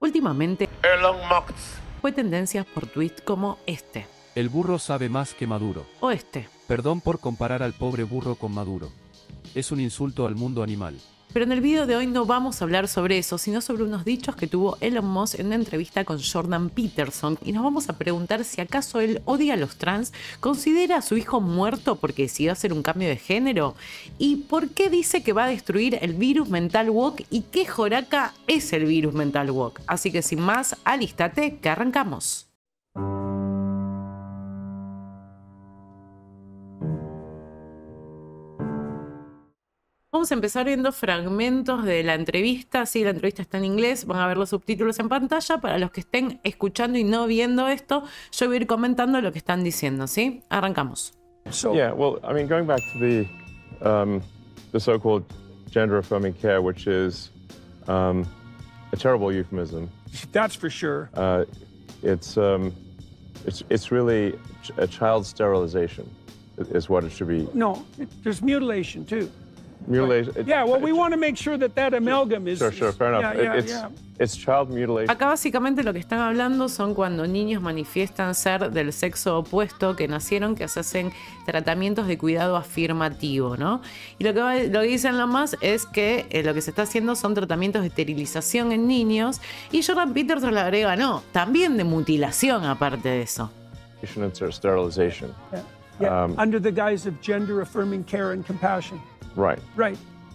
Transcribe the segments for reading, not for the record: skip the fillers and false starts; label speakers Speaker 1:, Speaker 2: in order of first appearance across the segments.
Speaker 1: Últimamente,
Speaker 2: Elon Musk
Speaker 1: fue tendencia por tweets como este,
Speaker 3: El burro sabe más que Maduro.
Speaker 1: o este.
Speaker 3: Perdón por comparar al pobre burro con Maduro. Es un insulto al mundo animal.
Speaker 1: Pero en el video de hoy no vamos a hablar sobre eso, sino sobre unos dichos que tuvo Elon Musk en una entrevista con Jordan Peterson, y nos vamos a preguntar si acaso él odia a los trans, considera a su hijo muerto porque decidió hacer un cambio de género, y por qué dice que va a destruir el virus mental woke y qué joraca es el virus mental woke. Así que sin más, alístate que arrancamos. Vamos a empezar viendo fragmentos de la entrevista. Sí, la entrevista está en inglés, van a ver los subtítulos en pantalla. Para los que estén escuchando y no viendo esto, yo voy a ir comentando lo que están diciendo, ¿sí? Arrancamos.
Speaker 4: Yeah, well, I mean, going back to the so-called gender-affirming care, which is a terrible euphemism.
Speaker 5: That's for sure.
Speaker 4: It's really a child sterilization, is what it should be.
Speaker 5: No, there's mutilation too.
Speaker 4: Mutilation.
Speaker 5: Yeah, well, we want to make sure that amalgam is.
Speaker 4: Sure, fair enough. It's child mutilation.
Speaker 1: Acá básicamente lo que están hablando son cuando niños manifiestan ser del sexo opuesto que nacieron, que se hacen tratamientos de cuidado afirmativo, ¿no? Y lo que dicen lo más es que lo que se está haciendo son tratamientos de esterilización en niños, y Jordan Peterson le agrega, no, también de mutilación aparte de eso.
Speaker 4: Sterilization.
Speaker 5: Yeah. Under the guise of gender-affirming care and compassion.
Speaker 4: Right.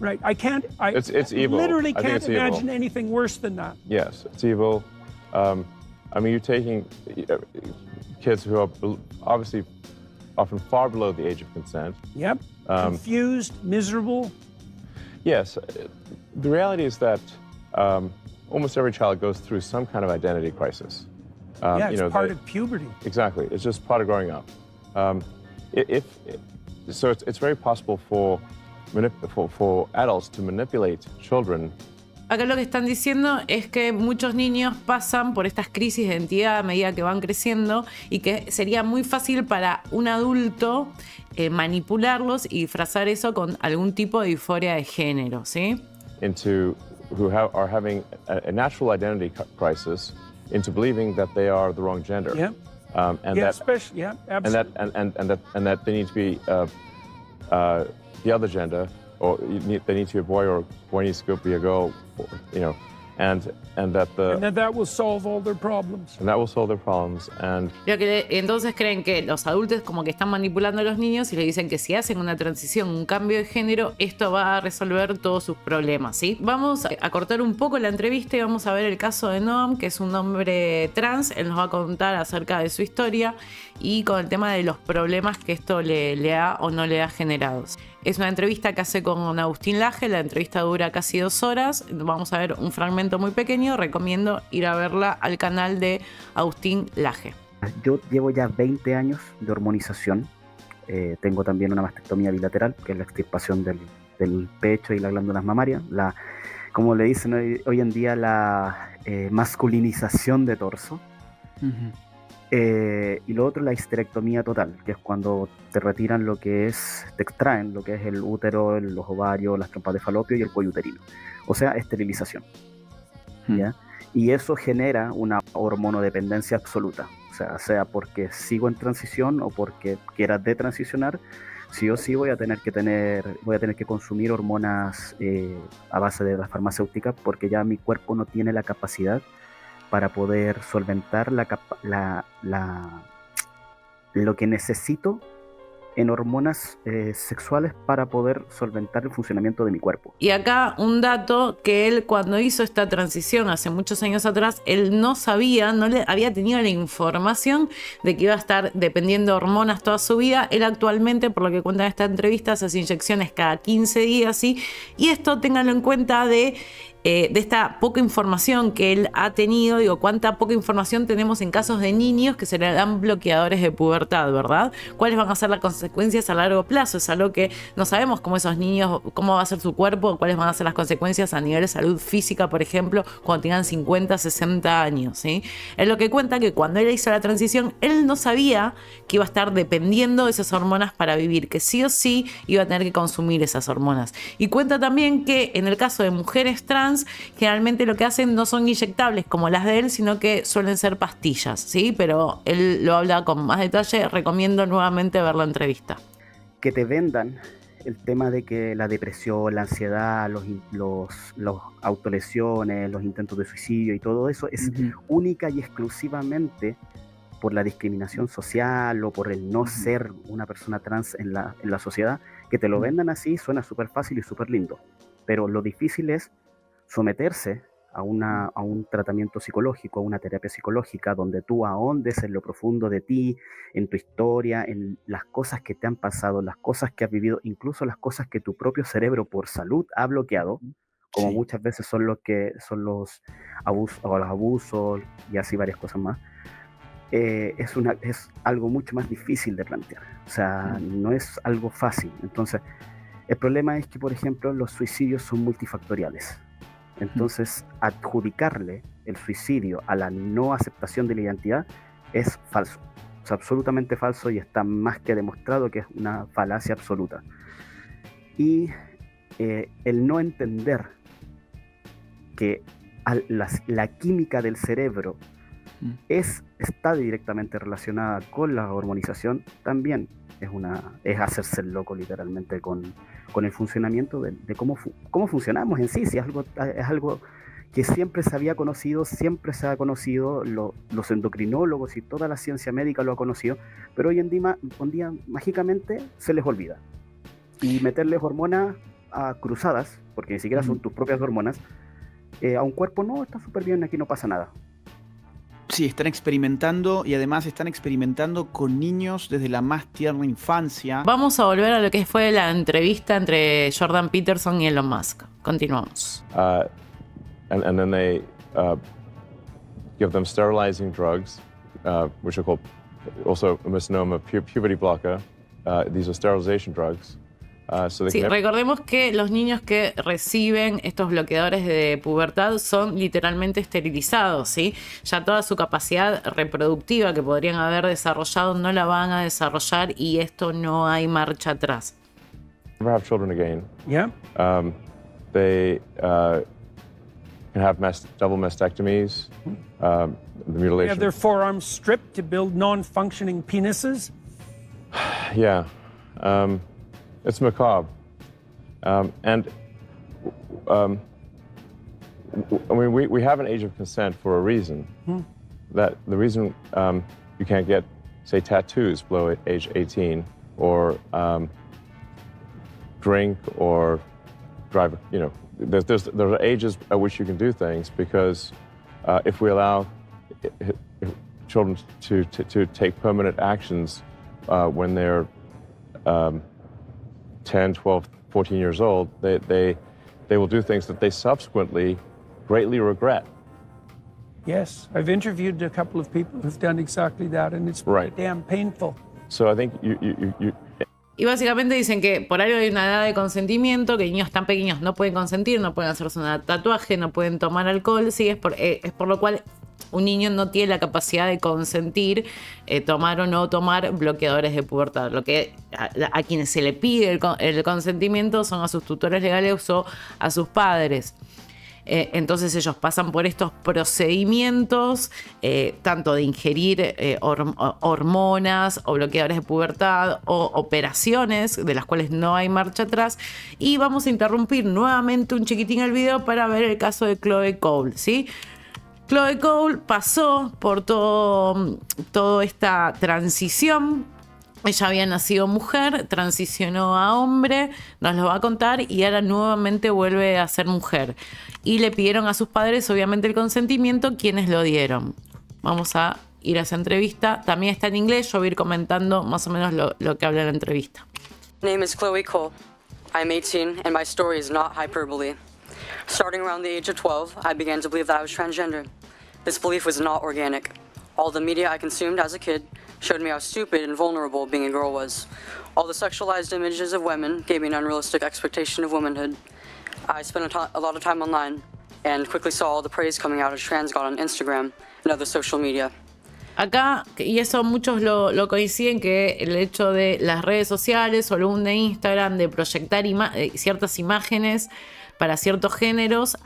Speaker 5: It's
Speaker 4: evil.
Speaker 5: Literally
Speaker 4: I think
Speaker 5: can't
Speaker 4: it's evil.
Speaker 5: imagine anything worse than that.
Speaker 4: Yes, it's evil. I mean, you're taking kids who are obviously often far below the age of consent.
Speaker 5: Yep. Confused, miserable.
Speaker 4: Yes. The reality is that almost every child goes through some kind of identity crisis.
Speaker 5: It's part of puberty.
Speaker 4: Exactly. It's just part of growing up. So it's very possible for adults to manipulate children.
Speaker 1: Acá lo que están diciendo es que muchos niños pasan por estas crisis de identidad a medida que van creciendo, y que sería muy fácil para un adulto manipularlos y disfrazar eso con algún tipo de disforia de género, ¿sí?
Speaker 4: Who are having a natural identity crisis into believing that they are the wrong gender.
Speaker 5: Yeah. Absolutely.
Speaker 4: And that they need to be the other gender, or they need to be a boy, or boy needs to be a girl, and
Speaker 5: that will solve all their problems.
Speaker 4: And that will solve their problems. And
Speaker 1: entonces creen que los adultos como que están manipulando a los niños y le dicen que si hacen una transición, un cambio de género, esto va a resolver todos sus problemas, ¿sí? Vamos a cortar un poco la entrevista y vamos a ver el caso de Noam, que es un hombre trans. Él nos va a contar acerca de su historia y con el tema de los problemas que esto le ha o no le ha generado. Es una entrevista que hace con Agustín Laje. La entrevista dura casi 2 horas. Vamos a ver un fragmento muy pequeño. Recomiendo ir a verla al canal de Agustín Laje.
Speaker 6: Yo llevo ya 20 años de hormonización. Tengo también una mastectomía bilateral, que es la extirpación del pecho y las glándulas mamarias. Como le dicen hoy en día, la masculinización de torso. Uh-huh. Y lo otro, la histerectomía total, que es cuando te retiran te extraen lo que es el útero, los ovarios, las trompas de falopio y el cuello uterino. O sea, esterilización. ¿Ya? Y eso genera una hormonodependencia absoluta. O sea porque sigo en transición o porque quiera detransicionar, sí o sí voy a tener que consumir hormonas a base de la farmacéutica, porque ya mi cuerpo no tiene la capacidad para poder solventar lo que necesito en hormonas sexuales para poder solventar el funcionamiento de mi cuerpo.
Speaker 1: Y acá un dato, que él cuando hizo esta transición hace muchos años atrás, él no sabía, no le había tenido la información de que iba a estar dependiendo de hormonas toda su vida. Él actualmente, por lo que cuenta en esta entrevista, se hace inyecciones cada 15 días, ¿sí? Y esto ténganlo en cuenta de esta poca información que él ha tenido. Digo, cuánta poca información tenemos en casos de niños que se le dan bloqueadores de pubertad, ¿verdad? ¿Cuáles van a ser las consecuencias a largo plazo? Es algo que no sabemos, cómo esos niños, cómo va a ser su cuerpo, cuáles van a ser las consecuencias a nivel de salud física, por ejemplo, cuando tengan 50, 60 años, ¿sí? Es lo que cuenta que cuando él hizo la transición, él no sabía que iba a estar dependiendo de esas hormonas para vivir, que sí o sí iba a tener que consumir esas hormonas. Y cuenta también que en el caso de mujeres trans, trans, generalmente lo que hacen no son inyectables como las de él, sino que suelen ser pastillas, ¿sí? Pero él lo habla con más detalle, recomiendo nuevamente ver la entrevista.
Speaker 6: Que te vendan el tema de que la depresión, la ansiedad, los autolesiones, los intentos de suicidio y todo eso es única y exclusivamente por la discriminación social o por el no ser una persona trans en la sociedad. Que te lo vendan así suena súper fácil y súper lindo, pero lo difícil es someterse a un tratamiento psicológico, a una terapia psicológica, donde tú ahondes en lo profundo de ti, en tu historia, en las cosas que te han pasado, las cosas que has vivido, incluso las cosas que tu propio cerebro por salud ha bloqueado, como muchas veces son los abusos y así varias cosas más. Es algo mucho más difícil de plantear, o sea, no es algo fácil. Entonces, el problema es que, por ejemplo, los suicidios son multifactoriales. Entonces, adjudicarle el suicidio a la no aceptación de la identidad es falso, o sea, absolutamente falso, y está más que demostrado que es una falacia absoluta. Y el no entender que la química del cerebro está directamente relacionada con la hormonización, también es hacerse el loco literalmente con el funcionamiento de cómo funcionamos en sí. Si es algo que siempre se había conocido, siempre se ha conocido, los endocrinólogos y toda la ciencia médica lo ha conocido, pero hoy en día mágicamente se les olvida. Y meterles hormonas cruzadas, porque ni siquiera son tus propias hormonas, a un cuerpo, no, está súper bien, aquí no pasa nada.
Speaker 2: Sí, están experimentando, y además están experimentando con niños desde la más tierna infancia.
Speaker 1: Vamos a volver a lo que fue la entrevista entre Jordan Peterson y Elon Musk. Continuamos.
Speaker 4: And then they give them sterilizing drugs, which are called also a misnomer, puberty blocker. These are sterilization drugs. Sí,
Speaker 1: recordemos que los niños que reciben estos bloqueadores de pubertad son literalmente esterilizados, ¿sí? Ya toda su capacidad reproductiva que podrían haber desarrollado no la van a desarrollar, y esto no hay marcha atrás.
Speaker 4: Never have children again.
Speaker 5: Yeah.
Speaker 4: They can have double mastectomies, the mutilation.
Speaker 5: They have their forearms stripped to build non-functioning penises.
Speaker 4: Yeah. It's macabre. I mean, we have an age of consent for a reason. That the reason you can't get, say, tattoos below age 18, or drink or drive, you know, there are ages at which you can do things, because if we allow children to take permanent actions when they're 10, 12, 14 years old, they will do things that they subsequently greatly regret.
Speaker 5: Yes, I've interviewed a couple of people who've done exactly that, and it's
Speaker 4: right.
Speaker 5: Damn painful.
Speaker 4: So I think you
Speaker 1: Y básicamente dicen que por algo hay una edad de consentimiento, que niños tan pequeños no pueden consentir, no pueden hacerse un tatuaje, no pueden tomar alcohol, sí, es por lo cual un niño no tiene la capacidad de consentir, tomar o no tomar bloqueadores de pubertad. Lo que a quienes se le pide el consentimiento son a sus tutores legales o a sus padres. Entonces ellos pasan por estos procedimientos, tanto de ingerir hormonas o bloqueadores de pubertad o operaciones de las cuales no hay marcha atrás. Y vamos a interrumpir nuevamente un chiquitín el video para ver el caso de Chloe Cole, ¿sí? Chloe Cole pasó por toda esta transición. Ella había nacido mujer, transicionó a hombre, nos lo va a contar, y ahora nuevamente vuelve a ser mujer. Y le pidieron a sus padres, obviamente, el consentimiento, quienes lo dieron. Vamos a ir a esa entrevista. También está en inglés, yo voy a ir comentando más o menos lo que habla la entrevista.
Speaker 7: My name is Chloe Cole. I'm 18, and my story is not hyperbole. Starting around the age of 12, I began to believe that I was transgender. This belief was not organic. All the media I consumed as a kid showed me how stupid and vulnerable being a girl was. All the sexualized images of women gave me an unrealistic expectation of womanhood. I spent a lot of time online and quickly saw all the praise coming out of trans God on Instagram and other social media.
Speaker 1: Acá, y eso muchos lo coinciden, que el hecho de las redes sociales o el boom de Instagram de proyectar ciertas imágenes para ciertos géneros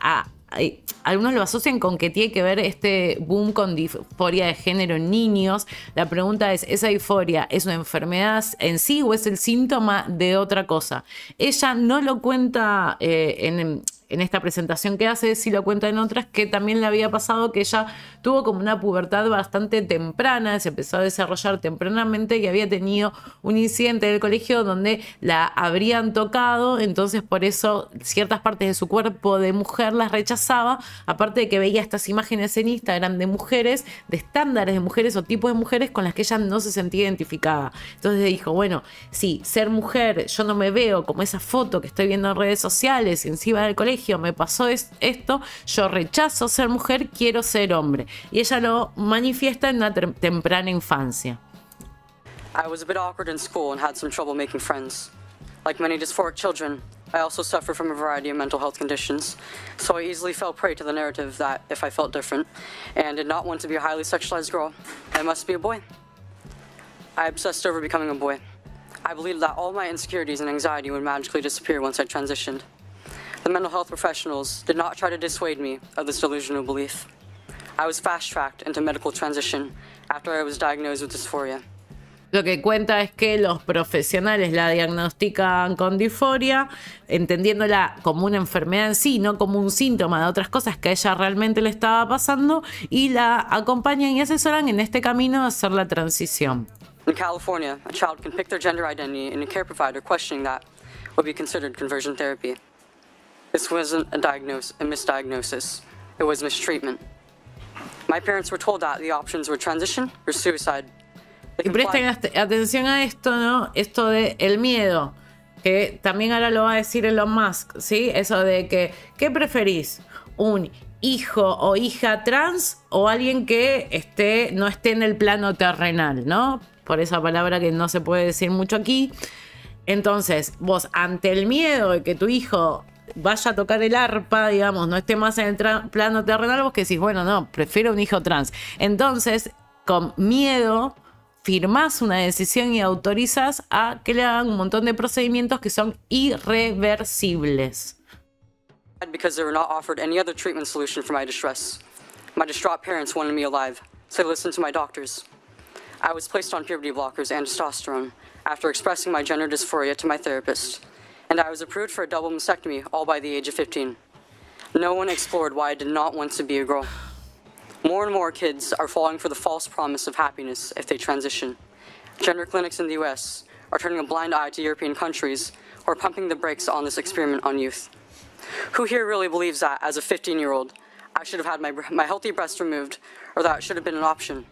Speaker 1: algunos lo asocian con que tiene que ver este boom con disforia de género en niños. La pregunta es, ¿esa disforia es una enfermedad en sí o es el síntoma de otra cosa? Ella no lo cuenta en esta presentación que hace, sí lo cuenta en otras, que también le había pasado que ella tuvo como una pubertad bastante temprana, se empezó a desarrollar tempranamente y había tenido un incidente en el colegio donde la habrían tocado, entonces por eso ciertas partes de su cuerpo de mujer las rechazaba, aparte de que veía estas imágenes en Instagram de mujeres, de estándares de mujeres o tipos de mujeres con las que ella no se sentía identificada. Entonces dijo, bueno, sí, ser mujer, yo no me veo como esa foto que estoy viendo en redes sociales, encima del colegio, me pasó esto, yo rechazo ser mujer, quiero ser hombre. Y ella lo manifiesta en una temprana infancia.
Speaker 7: I was a bit awkward in school and had some trouble making friends. Like many dysphoric children, I also suffer from a variety of mental health conditions, so I easily fell prey to the narrative that if I felt different and did not want to be a highly sexualized girl, I must be a boy. I obsessed over becoming a boy. I believed that all my insecurities and anxiety would magically disappear once I transitioned. The mental health professionals did not try to dissuade me of this delusional belief. I was fast-tracked into medical transition after I was diagnosed with dysphoria.
Speaker 1: Lo que cuenta es que los profesionales la diagnostican con disforia, entendiéndola como una enfermedad en sí, no como un síntoma de otras cosas que a ella realmente le estaba pasando, y la acompañan y asesoran en este camino de hacer la transición.
Speaker 7: In California, a child can pick their gender identity and a care provider questioning that would be considered conversion therapy. This wasn't a misdiagnosis. It was mistreatment. My parents were told that the options were transition or suicide.
Speaker 1: Y presten atención a esto, ¿no? Esto de el miedo, que también ahora lo va a decir Elon Musk, ¿sí? Eso de que, ¿qué preferís? ¿Un hijo o hija trans o alguien que no esté en el plano terrenal, ¿no? Por esa palabra que no se puede decir mucho aquí. Entonces, vos, ante el miedo de que tu hijo vaya a tocar el arpa, digamos, no esté más en el plano terrenal, vos que decís, bueno, no, prefiero un hijo trans. Entonces, con miedo, firmás una decisión y autorizás a que le hagan un montón de procedimientos que son irreversibles.
Speaker 7: Because they were not offered any other treatment solution for my distress. My distraught parents wanted me alive, so they listened to my doctors. I was placed on puberty blockers and testosterone after expressing my gender dysphoria to my therapist, and I was approved for a double mastectomy all by the age of 15. No one explored why I did not want to be a girl. More and more kids are falling for the false promise of happiness if they transition. Gender clinics in the US are turning a blind eye to European countries who are pumping the brakes on this experiment on youth. Who here really believes that, as a 15-year-old, I should have had my healthy breast removed, or that should have been an option?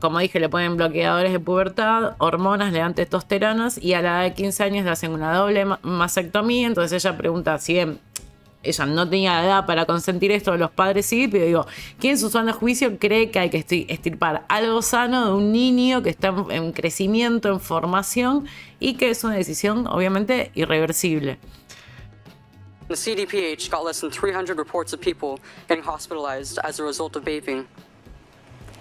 Speaker 1: Como dije, le ponen bloqueadores de pubertad, hormonas, le dan testosteronas y a la edad de 15 años le hacen una doble mastectomía. Entonces ella pregunta si bien ella no tenía edad para consentir esto, los padres sí, pero digo, ¿quién en su sano juicio cree que hay que extirpar algo sano de un niño que está en crecimiento, en formación y que es una decisión obviamente irreversible?
Speaker 7: The CDPH got less than 300 reports of people getting hospitalized as a result of vaping.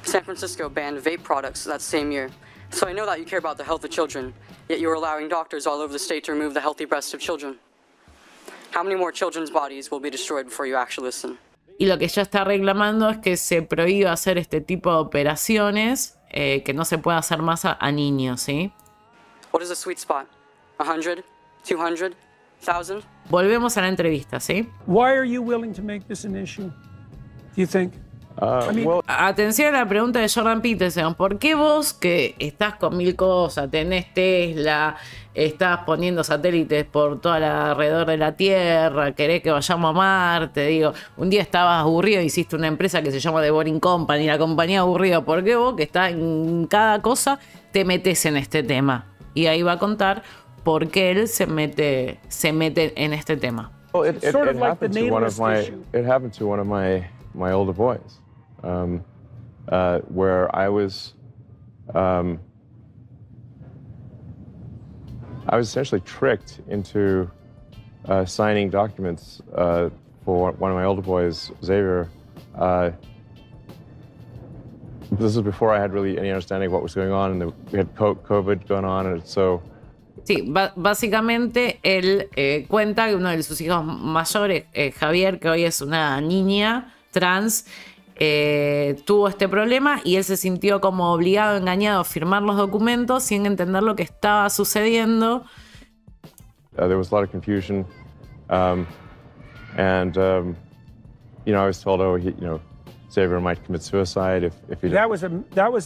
Speaker 7: San Francisco banned vape products that same year. So I know that you care about the health of children, yet you're allowing doctors all over the state to remove the healthy breasts of children. How many more children's bodies will be destroyed before you actually listen?
Speaker 1: Y lo que ella está reclamando es que se prohíba hacer este tipo de operaciones, que no se pueda hacer más a niños, ¿sí?
Speaker 7: What is the sweet spot? 100? 200? 1,000?
Speaker 1: Volvemos a la entrevista, ¿sí?
Speaker 5: Why are you willing to make this an issue, do you think?
Speaker 1: Atención a la pregunta de Jordan Peterson. ¿Por qué vos, que estás con mil cosas, tenés Tesla, estás poniendo satélites por todo alrededor de la Tierra, querés que vayamos a Marte? Digo, un día estabas aburrido, hiciste una empresa que se llama The Boring Company, la compañía aburrida. ¿Por qué vos, que estás en cada cosa, te metes en este tema? Y ahí va a contar por qué él se mete en este tema.
Speaker 4: Well, it happened to one of my older boys. Where I was essentially tricked into signing documents for one of my older boys, Xavier. This was before I had really any understanding of what was going on, and we had COVID going on, and so
Speaker 1: Sí, básicamente él cuenta que uno de sus hijos mayores, Javier, que hoy es una niña trans, tuvo este problema y él se sintió como obligado, engañado a firmar los documentos sin entender lo que estaba sucediendo.
Speaker 4: There was a lot of confusion, you know, I was told, oh, Xavier might commit suicide if he.
Speaker 5: That was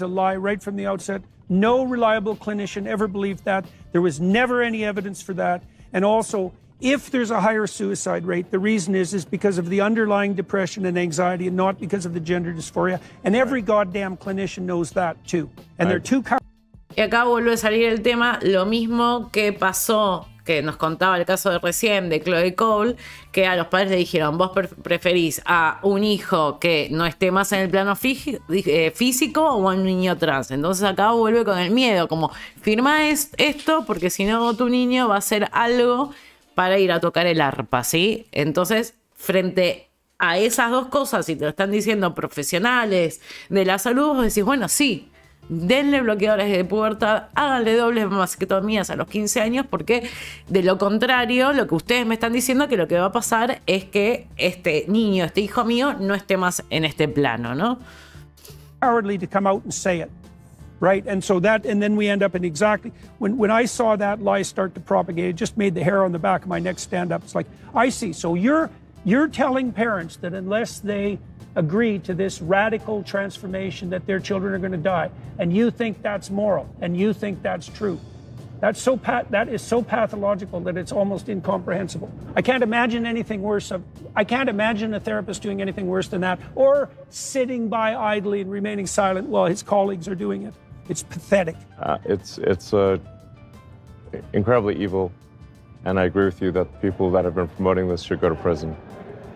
Speaker 5: a lie right from the outset. No reliable clinician ever believed that. There was never any evidence for that. And also, if there's a higher suicide rate, the reason is because of the underlying depression and anxiety and not because of the gender dysphoria. And every goddamn clinician knows that too. And they're too.
Speaker 1: Y acá vuelve a salir el tema, lo mismo que pasó, que nos contaba el caso de recién de Chloe Cole, que a los padres le dijeron, vos preferís a un hijo que no esté más en el plano físico o a un niño trans. Entonces acá vuelve con el miedo, como firma esto porque si no tu niño va a hacer algo para ir a tocar el arpa, ¿sí? Entonces, frente a esas dos cosas, si te lo están diciendo profesionales de la salud, vos decís, bueno, sí, denle bloqueadores de pubertad, háganle dobles mastectomías a los 15 años, porque de lo contrario, lo que ustedes me están diciendo, que lo que va a pasar es que este niño, este hijo mío, no esté más en este plano, ¿no?
Speaker 5: Cowardly to come out and say it, right? And so that, and then we end up in exactly, when I saw that lie start to propagate, it just made the hair on the back of my neck stand up. It's like, I see, so you're telling parents that unless they agree to this radical transformation that their children are going to die, and you think that's moral, and you think that's true. That is so pathological that it's almost incomprehensible. I can't imagine anything worse. I can't imagine a therapist doing anything worse than that, or sitting by idly and remaining silent while his colleagues are doing it. It's pathetic.
Speaker 4: It's incredibly evil, and I agree with you that the people that have been promoting this should go to prison.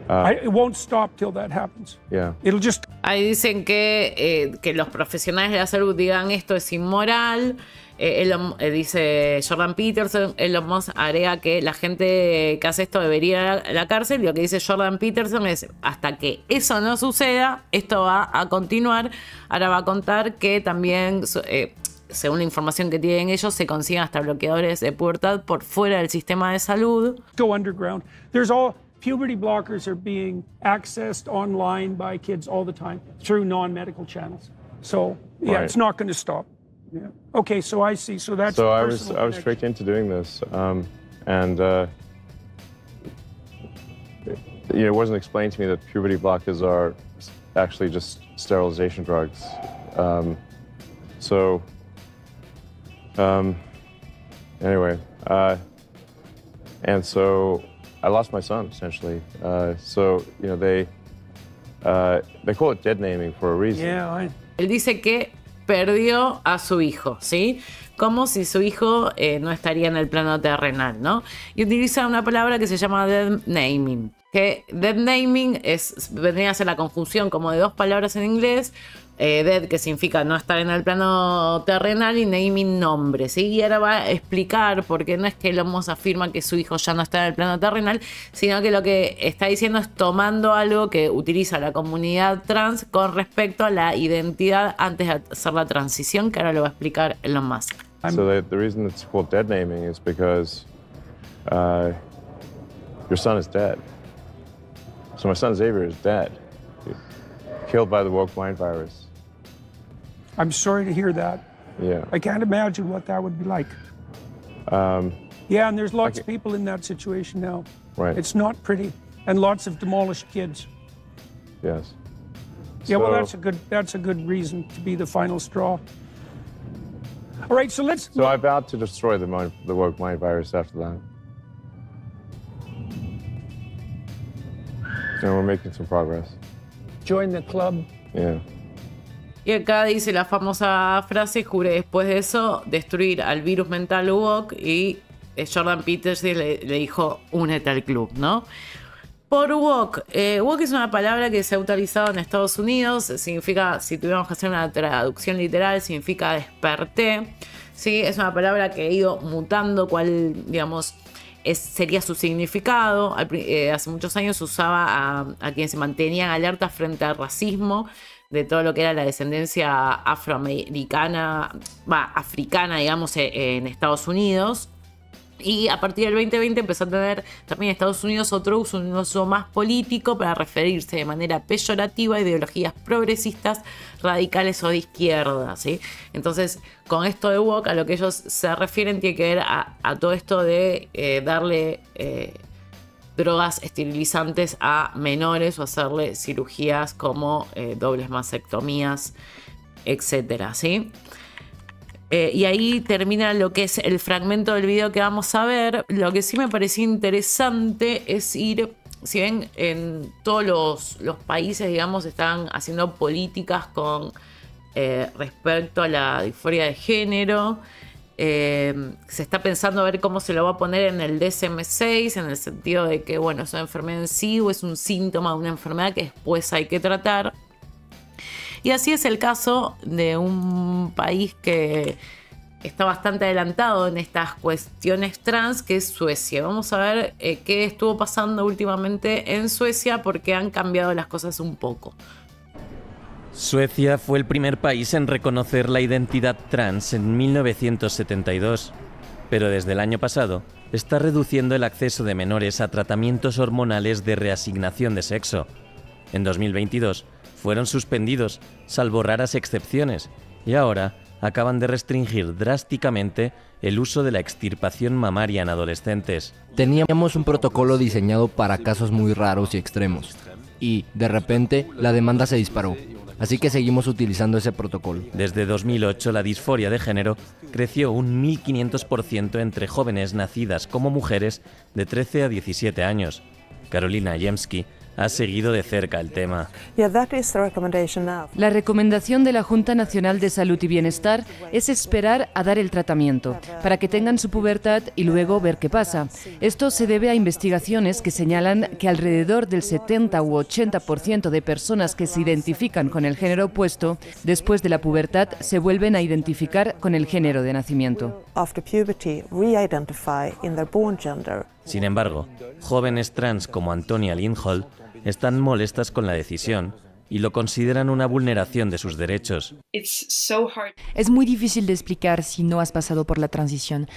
Speaker 5: It won't stop till that happens.
Speaker 4: Yeah.
Speaker 5: It'll just.
Speaker 1: Ahí dicen que los profesionales de la salud digan esto es inmoral. Dice Jordan Peterson. Elon Musk agrega que la gente que hace esto debería ir a la cárcel. Y lo que dice Jordan Peterson es: hasta que eso no suceda, esto va a continuar. Ahora va a contar que también, según la información que tienen ellos, se consiguen hasta bloqueadores de pubertad por fuera del sistema de salud.
Speaker 5: Go underground. Puberty blockers are being accessed online by kids all the time through non-medical channels. So yeah, It's not going to stop. Yeah. Okay, so I see. So that's.
Speaker 4: So I was tricked into doing this, and it wasn't explained to me that puberty blockers are actually just sterilization drugs. Anyway, and so I lost my son essentially. They call it dead naming for a reason.
Speaker 5: Yeah.
Speaker 1: Él dice que perdió a su hijo, ¿sí? Como si su hijo no estaría en el plano terrenal, ¿no? Y utiliza una palabra que se llama dead naming. Que dead naming vendría a ser la conjunción como de dos palabras en inglés. Dead, que significa no estar en el plano terrenal, y naming, nombre, ¿sí? Y ahora va a explicar por qué no es que Elon Musk afirma que su hijo ya no está en el plano terrenal, sino que lo que está diciendo es tomando algo que utiliza la comunidad trans con respecto a la identidad antes de hacer la transición, que ahora lo va a explicar Elon Musk.
Speaker 4: So the reason it's called dead naming is because your son is dead. So my son Xavier is dead, killed by the woke mind virus.
Speaker 5: I'm sorry to hear that.
Speaker 4: Yeah.
Speaker 5: I can't imagine what that would be like. Yeah, and there's lots of people in that situation now.
Speaker 4: Right.
Speaker 5: It's not pretty, and lots of demolished kids.
Speaker 4: Yes.
Speaker 5: Yeah, well, that's a good reason to be the final straw. All right, so let's.
Speaker 4: So I vowed to destroy the woke mind virus after that. And we're making some progress.
Speaker 5: Join the club.
Speaker 4: Yeah.
Speaker 1: Y acá dice la famosa frase: juré después de eso destruir al virus mental woke, y Jordan Peterson le dijo: únete al club, ¿no? Por woke. Woke es una palabra que se ha utilizado en Estados Unidos. Significa, si tuviéramos que hacer una traducción literal, significa desperté. ¿Sí? Es una palabra que ha ido mutando, cual, digamos, sería su significado. Hace muchos años se usaba a quienes se mantenían alertas frente al racismo de todo lo que era la descendencia afroamericana, africana, digamos, en Estados Unidos. Y a partir del 2020 empezó a tener también Estados Unidos otro uso, un uso más político para referirse de manera peyorativa a ideologías progresistas, radicales o de izquierda, ¿sí? Entonces, con esto de woke, a lo que ellos se refieren tiene que ver a todo esto de darle drogas esterilizantes a menores o hacerle cirugías como dobles mastectomías, etcétera, ¿sí? Y ahí termina lo que es el fragmento del video que vamos a ver. Lo que sí me pareció interesante es ir, si ven, en todos los países, digamos, están haciendo políticas con respecto a la disforia de género. Se está pensando a ver cómo se lo va a poner en el DSM-6, en el sentido de que, bueno, es una enfermedad en sí o es un síntoma de una enfermedad que después hay que tratar. Y así es el caso de un país que está bastante adelantado en estas cuestiones trans, que es Suecia. Vamos a ver qué estuvo pasando últimamente en Suecia, porque han cambiado las cosas un poco.
Speaker 8: Suecia fue el primer país en reconocer la identidad trans en 1972, pero desde el año pasado está reduciendo el acceso de menores a tratamientos hormonales de reasignación de sexo. En 2022 fueron suspendidos, salvo raras excepciones, y ahora acaban de restringir drásticamente el uso de la extirpación mamaria en adolescentes.
Speaker 9: Teníamos un protocolo diseñado para casos muy raros y extremos, y de repente la demanda se disparó. Así que seguimos utilizando ese protocolo.
Speaker 8: Desde 2008 la disforia de género creció un 1500% entre jóvenes nacidas como mujeres de 13 a 17 años. Carolina Jemski ha seguido de cerca el tema.
Speaker 10: La recomendación de la Junta Nacional de Salud y Bienestar es esperar a dar el tratamiento, para que tengan su pubertad y luego ver qué pasa. Esto se debe a investigaciones que señalan que alrededor del 70 u 80% de personas que se identifican con el género opuesto, después de la pubertad se vuelven a identificar con el género de nacimiento.
Speaker 8: Sin embargo, jóvenes trans como Antonia Lindholm están molestas con la decisión y lo consideran una vulneración de sus derechos.
Speaker 11: Es muy difícil de explicar si no has pasado por la transición.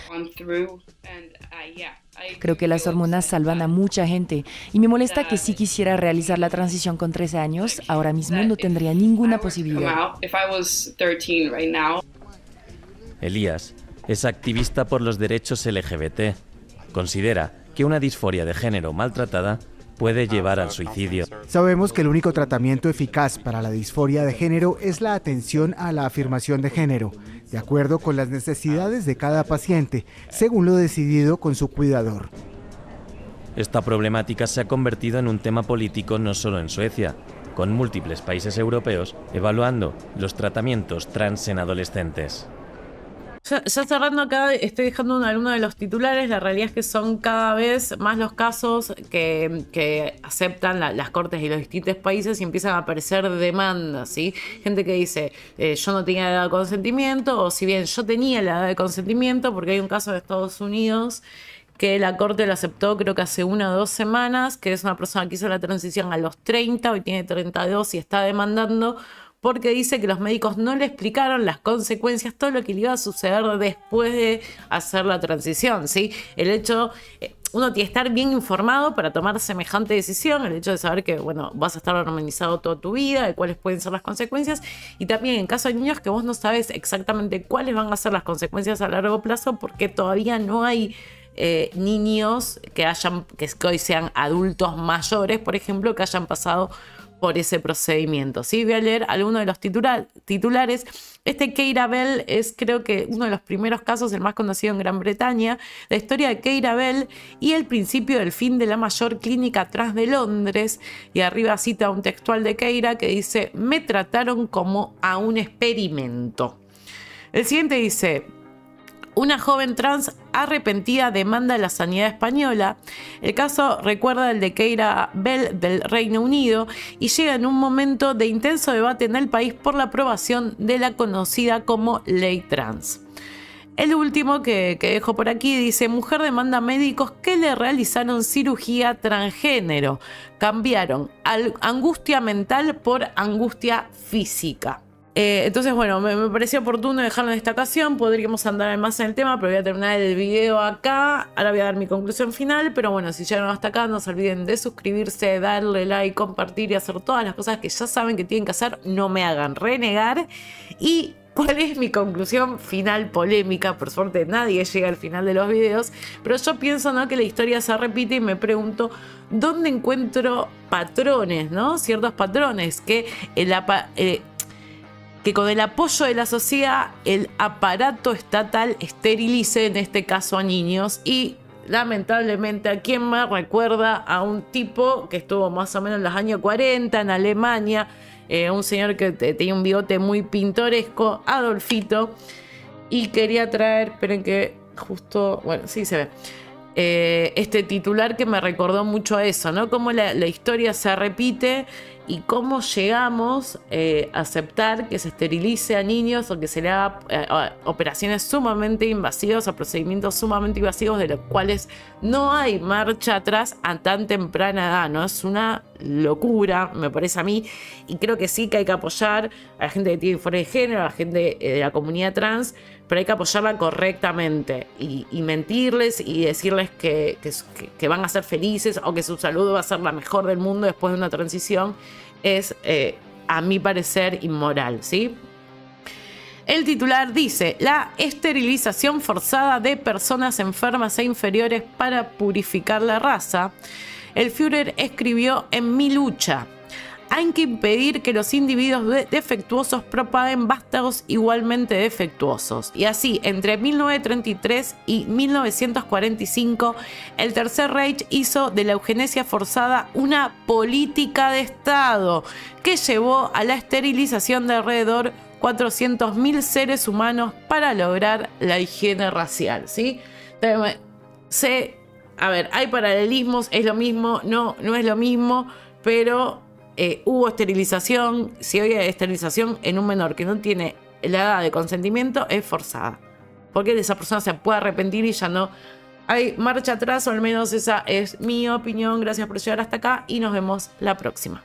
Speaker 11: Creo que las hormonas salvan a mucha gente y me molesta que si quisiera realizar la transición con 13 años, ahora mismo no tendría ninguna posibilidad.
Speaker 8: Elías es activista por los derechos LGBT. Considera que una disforia de género maltratada puede llevar al suicidio.
Speaker 12: Sabemos que el único tratamiento eficaz para la disforia de género es la atención a la afirmación de género, de acuerdo con las necesidades de cada paciente, según lo decidido con su cuidador.
Speaker 8: Esta problemática se ha convertido en un tema político no solo en Suecia, con múltiples países europeos evaluando los tratamientos trans en adolescentes.
Speaker 1: Ya cerrando acá, estoy dejando alguno de los titulares. La realidad es que son cada vez más los casos que aceptan las cortes de los distintos países y empiezan a aparecer demandas, ¿sí? Gente que dice, yo no tenía edad de consentimiento, o si bien yo tenía la edad de consentimiento, porque hay un caso de Estados Unidos que la corte lo aceptó creo que hace 1 o 2 semanas, que es una persona que hizo la transición a los 30, hoy tiene 32 y está demandando porque dice que los médicos no le explicaron las consecuencias, todo lo que le iba a suceder después de hacer la transición, ¿sí? El hecho, uno tiene que estar bien informado para tomar semejante decisión, el hecho de saber que, bueno, vas a estar hormonizado toda tu vida, de cuáles pueden ser las consecuencias, y también en caso de niños que vos no sabes exactamente cuáles van a ser las consecuencias a largo plazo, porque todavía no hay niños que hoy sean adultos mayores, por ejemplo, que hayan pasado por ese procedimiento, ¿sí? Voy a leer algunos de los titulares. Keira Bell es, creo que, uno de los primeros casos, el más conocido en Gran Bretaña, la historia de Keira Bell y el principio del fin de la mayor clínica trans de Londres. Y arriba cita un textual de Keira que dice: me trataron como a un experimento. El siguiente dice: una joven trans arrepentida demanda a la sanidad española. El caso recuerda el de Keira Bell del Reino Unido y llega en un momento de intenso debate en el país por la aprobación de la conocida como ley trans. El último que dejo por aquí dice: mujer demanda a médicos que le realizaron cirugía transgénero. Cambiaron angustia mental por angustia física. Entonces, bueno, me pareció oportuno dejarlo en esta ocasión. Podríamos andar más en el tema, pero voy a terminar el video acá. Ahora voy a dar mi conclusión final. Pero bueno, si llegaron hasta acá, no se olviden de suscribirse, darle like, compartir y hacer todas las cosas que ya saben que tienen que hacer. No me hagan renegar. Y ¿cuál es mi conclusión final polémica? Por suerte nadie llega al final de los videos, pero yo pienso, ¿no?, que la historia se repite y me pregunto ¿dónde encuentro patrones, ¿no? Ciertos patrones que con el apoyo de la sociedad el aparato estatal esterilice, en este caso a niños. Y lamentablemente, ¿a quién me recuerda? A un tipo que estuvo más o menos en los años 40 en Alemania. Un señor que tenía un bigote muy pintoresco, Adolfito, y quería traer, esperen que justo, bueno, sí se ve, este titular que me recordó mucho a eso, ¿no? Cómo la historia se repite y cómo llegamos a aceptar que se esterilice a niños o que se le haga operaciones sumamente invasivas o procedimientos sumamente invasivos de los cuales no hay marcha atrás a tan temprana edad, ¿no? Es una locura, me parece a mí, y creo que sí que hay que apoyar a la gente que tiene informe de género, a la gente de la comunidad trans, pero hay que apoyarla correctamente y mentirles y decirles que van a ser felices o que su salud va a ser la mejor del mundo después de una transición. Es, a mi parecer, inmoral, ¿sí? El titular dice: la esterilización forzada de personas enfermas e inferiores para purificar la raza. El Führer escribió en Mi lucha: hay que impedir que los individuos defectuosos propaguen vástagos igualmente defectuosos. Y así, entre 1933 y 1945, el Tercer Reich hizo de la eugenesia forzada una política de Estado que llevó a la esterilización de alrededor 400.000 seres humanos para lograr la higiene racial, ¿sí? A ver, hay paralelismos, es lo mismo, no es lo mismo, pero hubo esterilización. Si hoy hay esterilización en un menor que no tiene la edad de consentimiento, es forzada, porque esa persona se puede arrepentir y ya no hay marcha atrás, o al menos esa es mi opinión. Gracias por llegar hasta acá y nos vemos la próxima.